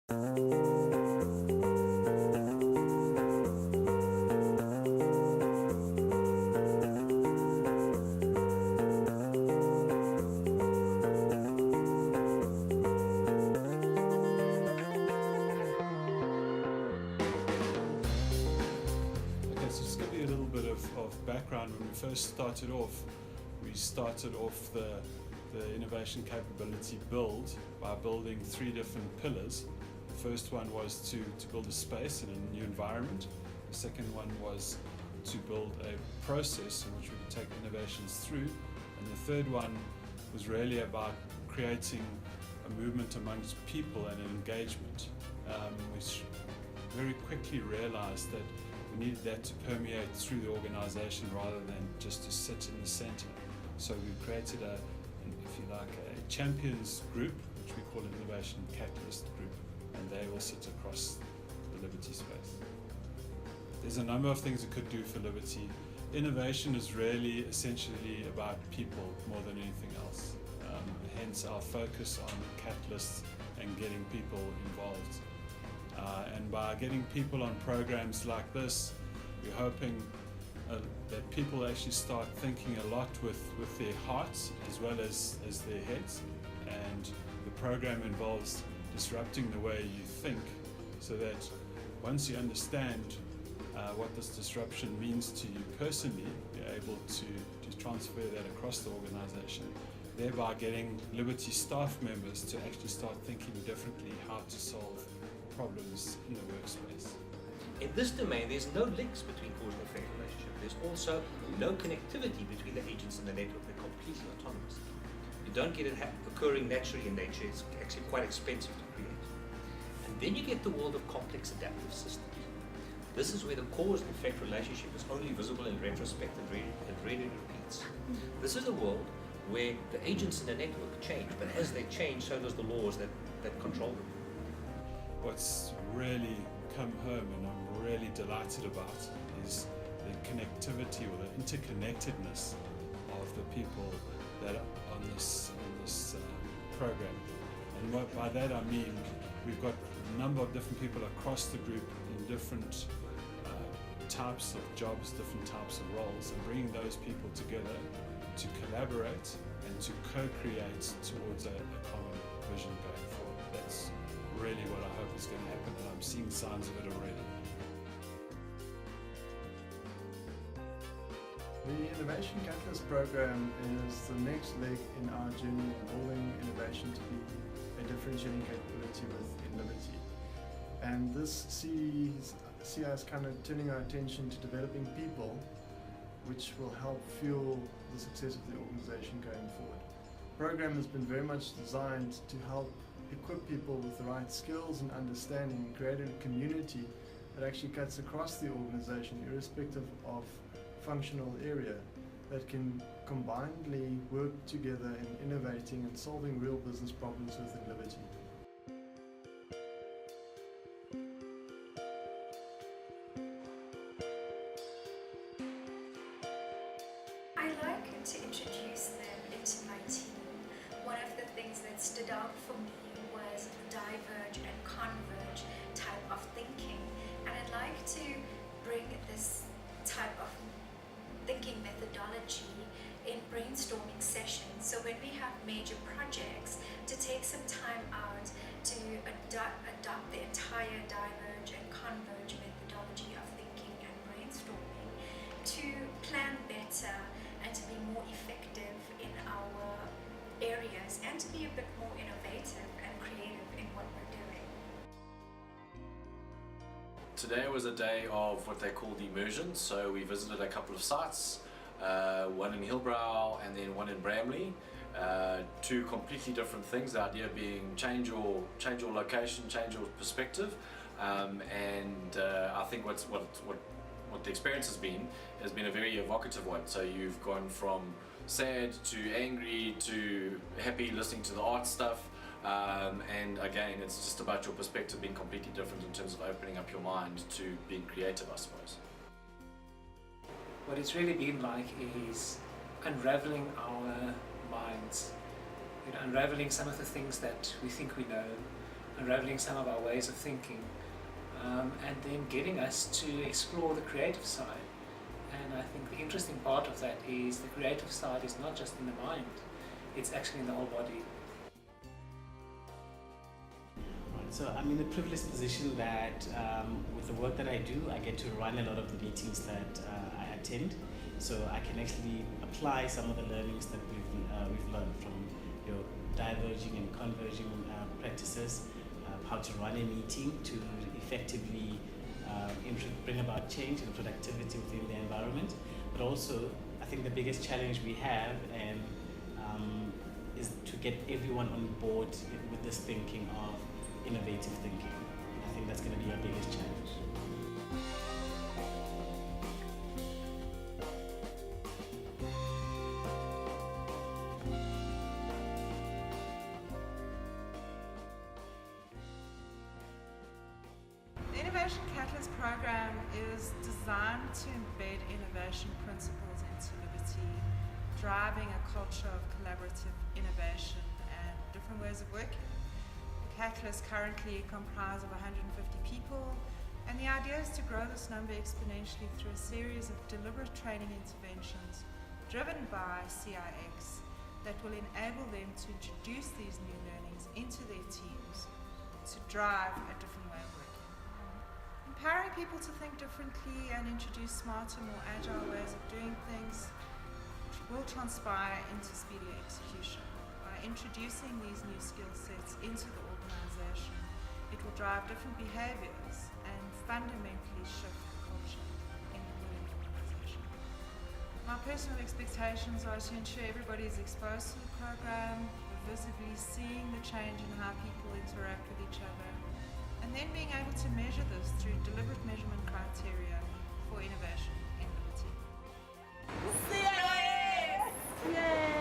So just give you a little bit of background. When we first started off, we started off the innovation capability build by building 3 different pillars. The first one was to build a space in a new environment. The second one was to build a process in which we could take innovations through. And the third one was really about creating a movement amongst people and an engagement. We very quickly realized that we needed that to permeate through the organization rather than just to sit in the center. So we created if you like, a champions group, which we call an innovation catalyst group, and they all sit across the Liberty space. There's a number of things it could do for Liberty. Innovation is really essentially about people more than anything else. Hence our focus on catalysts and getting people involved. And by getting people on programs like this, we're hoping that people actually start thinking a lot with their hearts as well as their heads. And the program involves disrupting the way you think, so that once you understand what this disruption means to you personally, you're able to transfer that across the organization, thereby getting Liberty staff members to actually start thinking differently how to solve problems in the workspace. In this domain, there's no links between cause and effect relationship. There's also no connectivity between the agents and the network. They're completely autonomous. You don't get it occurring naturally in nature. It's actually quite expensive to create. And then you get the world of complex adaptive systems. This is where the cause and effect relationship is only visible in retrospect and rarely repeats. This is a world where the agents in the network change, but as they change, so does the laws that control them. What's really come home and I'm really delighted about is the connectivity or the interconnectedness of the people that are on this program. And by that I mean we've got a number of different people across the group in different types of jobs, different types of roles, and bringing those people together to collaborate and to co-create towards a common vision going forward. That's really what I hope is going to happen, and I'm seeing signs of it already. The Innovation Catalyst program is the next leg in our journey of building innovation to be a differentiating capability within Liberty. And this sees us kind of turning our attention to developing people, which will help fuel the success of the organization going forward. The program has been very much designed to help equip people with the right skills and understanding, and create a community that actually cuts across the organization, irrespective of functional area, that can combinedly work together in innovating and solving real business problems within Liberty. I like to introduce them into my team. One of the things that stood out for me was diverge and converge type of thinking, and I'd like to bring this type of thinking methodology in brainstorming sessions. So when we have major projects, to take some time out to adopt the entire diverge and converge methodology of thinking and brainstorming to plan better and to be more effective in our areas and to be a bit more innovative and creative in what we're doing. Today was a day of what they call the immersion, so we visited a couple of sites, one in Hillbrow and then one in Bramley. 2 completely different things, the idea being change your location, change your perspective, and I think what the experience has been a very evocative one. So you've gone from sad to angry to happy listening to the art stuff, and again it's just about your perspective being completely different in terms of opening up your mind to being creative, I suppose. What it's really been like is unraveling our minds, unraveling some of the things that we think we know, unraveling some of our ways of thinking, and then getting us to explore the creative side. And I think the interesting part of that is the creative side is not just in the mind, it's actually in the whole body. Right, so I'm in the privileged position that with the work that I do, I get to run a lot of the meetings that I attend. So I can actually apply some of the learnings that we've learned from your diverging and converging practices, how to run a meeting to effectively bring about change and productivity within the environment. But also, I think the biggest challenge we have is to get everyone on board with this thinking of innovative thinking. I think that's going to be our biggest challenge. The Innovation Catalyst program is designed to embed innovation principles into Liberty, driving a culture of collaborative innovation and different ways of working. The Catalyst currently comprises of 150 people, and the idea is to grow this number exponentially through a series of deliberate training interventions driven by CIX that will enable them to introduce these new learnings into their teams to drive a different way of working. Empowering people to think differently and introduce smarter, more agile ways of doing things will transpire into speedier execution. By introducing these new skill sets into the organization, it will drive different behaviors and fundamentally shift the culture in the winning organization. My personal expectations are to ensure everybody is exposed to the program, visibly seeing the change in how people interact with each other, and then being able to measure this through deliberate measurement criteria for innovation in Liberty. CIS! Yay!